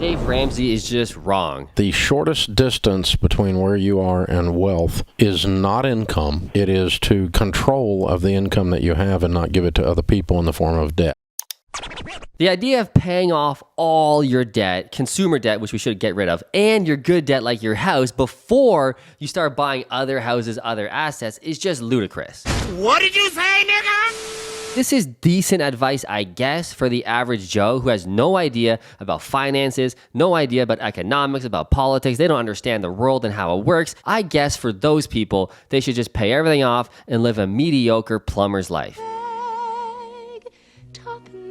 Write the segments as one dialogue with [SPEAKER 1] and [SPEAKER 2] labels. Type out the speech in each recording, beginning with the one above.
[SPEAKER 1] Dave Ramsey is just wrong.
[SPEAKER 2] The shortest distance between where you are and wealth is not income. It is to control of the income that you have and not give it to other people in the form of debt.
[SPEAKER 1] The idea of paying off all your debt, consumer debt, which we should get rid of, and your good debt like your house before you start buying other houses, other assets is just ludicrous.
[SPEAKER 3] What did you say, nigga?
[SPEAKER 1] This is decent advice, I guess, for the average Joe who has no idea about finances, no idea about economics, about politics. They don't understand the world and how it works. I guess for those people, they should just pay everything off and live a mediocre plumber's life.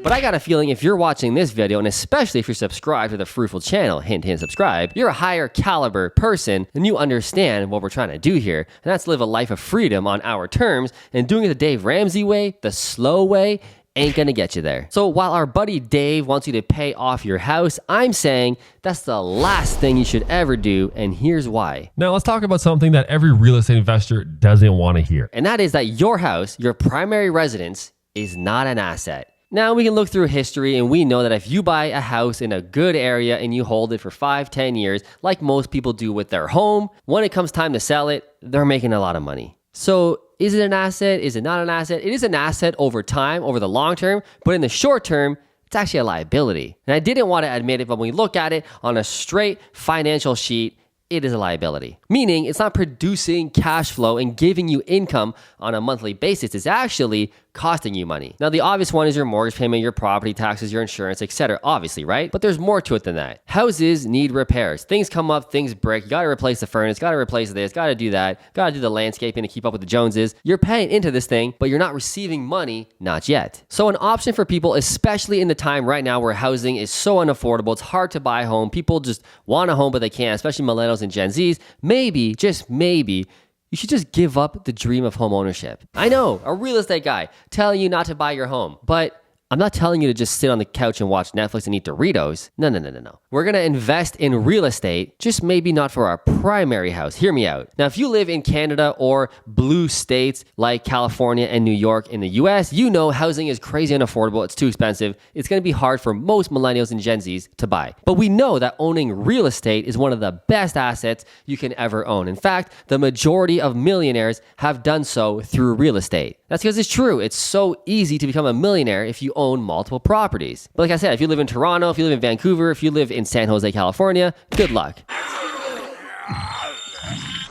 [SPEAKER 1] But I got a feeling if you're watching this video, and especially if you're subscribed to the Fruitful channel, hint, hint, subscribe, you're a higher caliber person and you understand what we're trying to do here. And that's live a life of freedom on our terms, and doing it the Dave Ramsey way, the slow way, ain't gonna get you there. So while our buddy Dave wants you to pay off your house, I'm saying that's the last thing you should ever do, and here's why.
[SPEAKER 4] Now let's talk about something that every real estate investor doesn't want to hear.
[SPEAKER 1] And that is that your house, your primary residence, is not an asset. Now we can look through history and we know that if you buy a house in a good area and you hold it for 5-10 years, like most people do with their home, when it comes time to sell it, they're making a lot of money. So is it an asset? Is it not an asset? It is an asset over time, over the long term, but in the short term, it's actually a liability. And I didn't want to admit it, but when we look at it on a straight financial sheet, it is a liability. Meaning it's not producing cash flow and giving you income on a monthly basis. It's actually costing you money. Now, the obvious one is your mortgage payment, your property taxes, your insurance, etc. Obviously, right? But there's more to it than that. Houses need repairs. Things come up, things break. You got to replace the furnace, got to replace this, got to do that, got to do the landscaping to keep up with the Joneses. You're paying into this thing, but you're not receiving money, not yet. So an option for people, especially in the time right now where housing is so unaffordable, it's hard to buy a home. People just want a home, but they can't, especially millennials and Gen Zs. Maybe, just maybe, you should just give up the dream of home ownership. I know, a real estate guy telling you not to buy your home, but I'm not telling you to just sit on the couch and watch Netflix and eat Doritos. No. We're gonna invest in real estate, just maybe not for our primary house. Hear me out. Now, if you live in Canada or blue states like California and New York in the US, you know housing is crazy unaffordable. It's too expensive. It's gonna be hard for most millennials and Gen Zs to buy. But we know that owning real estate is one of the best assets you can ever own. In fact, the majority of millionaires have done so through real estate. That's because it's true. It's so easy to become a millionaire if you own multiple properties. But like I said, if you live in Toronto, if you live in Vancouver, if you live in San Jose, California, good luck.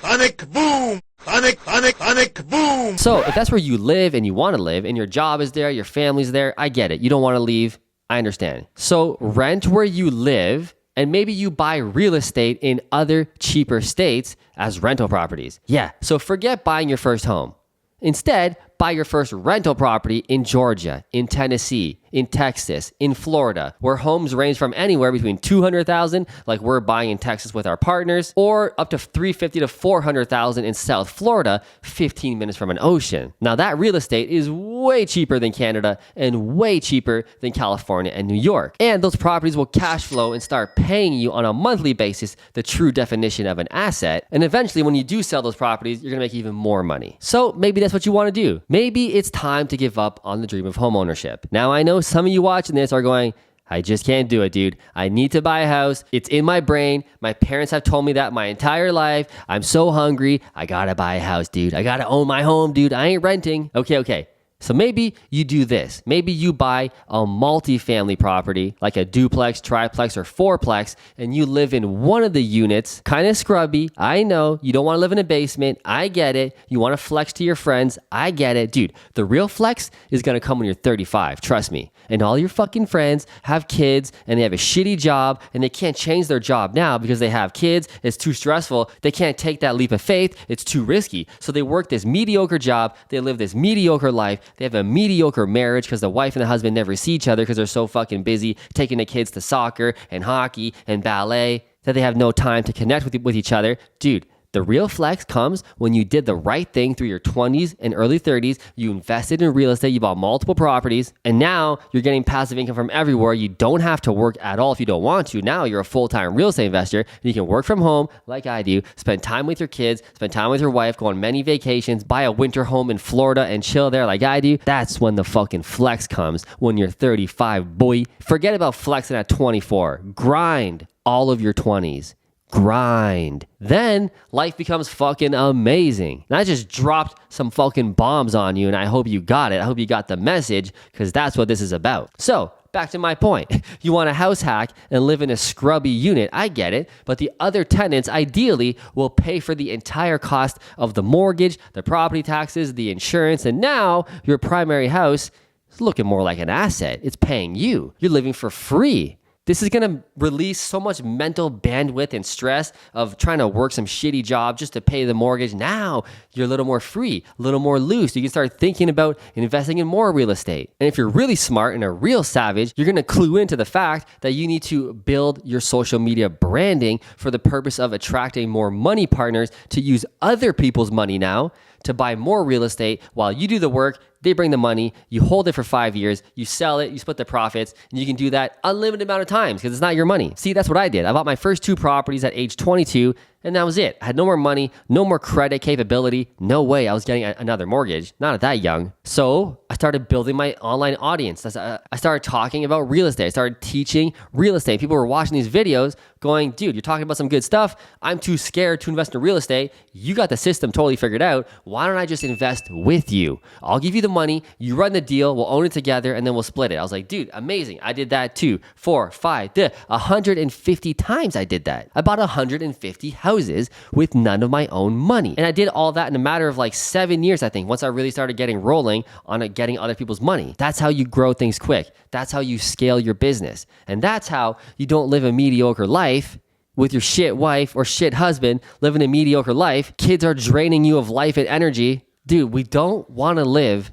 [SPEAKER 3] Panic boom! Panic boom!
[SPEAKER 1] So if that's where you live and you want to live and your job is there, your family's there, I get it. You don't want to leave. I understand. So rent where you live, and maybe you buy real estate in other cheaper states as rental properties. Yeah, so forget buying your first home. Instead, buy your first rental property in Georgia, in Tennessee, in Texas, in Florida, where homes range from anywhere between $200,000, like we're buying in Texas with our partners, or up to $350,000 to $400,000 in South Florida, 15 minutes from an ocean. Now that real estate is way cheaper than Canada and way cheaper than California and New York. And those properties will cash flow and start paying you on a monthly basis, the true definition of an asset. And eventually when you do sell those properties, you're gonna make even more money. So maybe that's what you wanna do. Maybe it's time to give up on the dream of home ownership. Now I know some of you watching this are going, I just can't do it, dude. I need to buy a house. It's in my brain. My parents have told me that my entire life. I'm so hungry. I gotta buy a house, dude. I gotta own my home, dude. I ain't renting. Okay. So maybe you do this. Maybe you buy a multi-family property, like a duplex, triplex, or fourplex, and you live in one of the units, kind of scrubby. I know you don't want to live in a basement. I get it. You want to flex to your friends. I get it. Dude, the real flex is going to come when you're 35. Trust me. And all your fucking friends have kids and they have a shitty job and they can't change their job now because they have kids. It's too stressful. They can't take that leap of faith. It's too risky. So they work this mediocre job. They live this mediocre life. They have a mediocre marriage because the wife and the husband never see each other because they're so fucking busy taking the kids to soccer and hockey and ballet that they have no time to connect with each other. Dude, The real flex comes when you did the right thing through your 20s and early 30s. You invested in real estate, you bought multiple properties, and now you're getting passive income from everywhere. You don't have to work at all if you don't want to. Now you're a full-time real estate investor. You can work from home like I do, spend time with your kids, spend time with your wife, go on many vacations, buy a winter home in Florida and chill there like I do. That's when the fucking flex comes, when you're 35, boy. Forget about flexing at 24. Grind all of your 20s. Grind. Then life becomes fucking amazing. And I just dropped some fucking bombs on you, and I hope you got it. I hope you got the message, because that's what this is about. So back to my point. You want a house hack and live in a scrubby unit. I get it. But the other tenants ideally will pay for the entire cost of the mortgage, the property taxes, the insurance, and now your primary house is looking more like an asset. It's paying you. You're living for free. This is going to release so much mental bandwidth and stress of trying to work some shitty job just to pay the mortgage. Now you're a little more free, a little more loose. You can start thinking about investing in more real estate. And if you're really smart and a real savage, you're going to clue into the fact that you need to build your social media branding for the purpose of attracting more money partners to use other people's money now to buy more real estate while you do the work. They bring the money, you hold it for 5 years, you sell it, you split the profits, and you can do that unlimited amount of times because it's not your money. See, that's what I did. I bought my first 2 properties at age 22, and that was it. I had no more money, no more credit capability. No way I was getting another mortgage, not at that young. So I started building my online audience. I started talking about real estate. I started teaching real estate. People were watching these videos going, dude, you're talking about some good stuff. I'm too scared to invest in real estate. You got the system totally figured out. Why don't I just invest with you? I'll give you the money, you run the deal, we'll own it together, and then we'll split it. I was like, dude, amazing. I did that 2, 4, 5, 150 times I did that. I bought 150 houses with none of my own money. And I did all that in a matter of like 7 years, I think, once I really started getting rolling on getting other people's money. That's how you grow things quick. That's how you scale your business. And that's how you don't live a mediocre life with your shit wife or shit husband living a mediocre life. Kids are draining you of life and energy. Dude, we don't want to live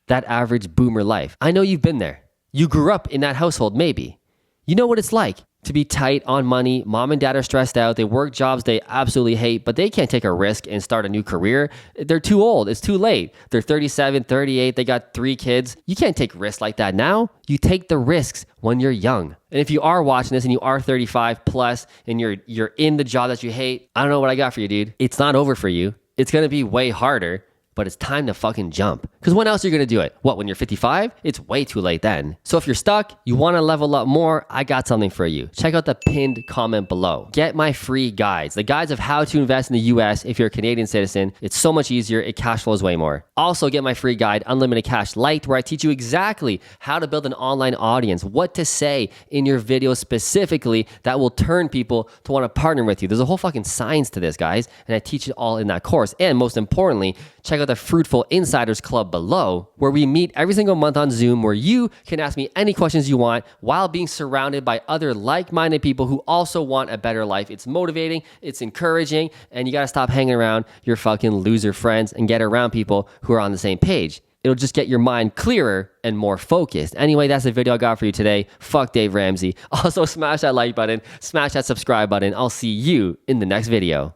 [SPEAKER 1] that average boomer life. I know you've been there. You grew up in that household, maybe. You know what it's like to be tight on money. Mom and dad are stressed out. They work jobs they absolutely hate, but they can't take a risk and start a new career. They're too old. It's too late. They're 37, 38. They got 3 kids. You can't take risks like that now. You take the risks when you're young. And if you are watching this and you are 35 plus and you're in the job that you hate, I don't know what I got for you, dude. It's not over for you. It's going to be way harder. But it's time to fucking jump. Because when else are you going to do it? What, when you're 55? It's way too late then. So if you're stuck, you want to level up more, I got something for you. Check out the pinned comment below. Get my free guides. The guides of how to invest in the US if you're a Canadian citizen. It's so much easier. It cash flows way more. Also get my free guide, Unlimited Cash Lite, where I teach you exactly how to build an online audience, what to say in your video specifically that will turn people to want to partner with you. There's a whole fucking science to this, guys. And I teach it all in that course. And most importantly, check out the Fruitful Insiders Club below, where we meet every single month on Zoom, where you can ask me any questions you want while being surrounded by other like-minded people who also want a better life. It's motivating, it's encouraging, and you got to stop hanging around your fucking loser friends and get around people who are on the same page. It'll just get your mind clearer and more focused. Anyway, that's the video I got for you today. Fuck Dave Ramsey. Also, smash that like button, smash that subscribe button. I'll see you in the next video.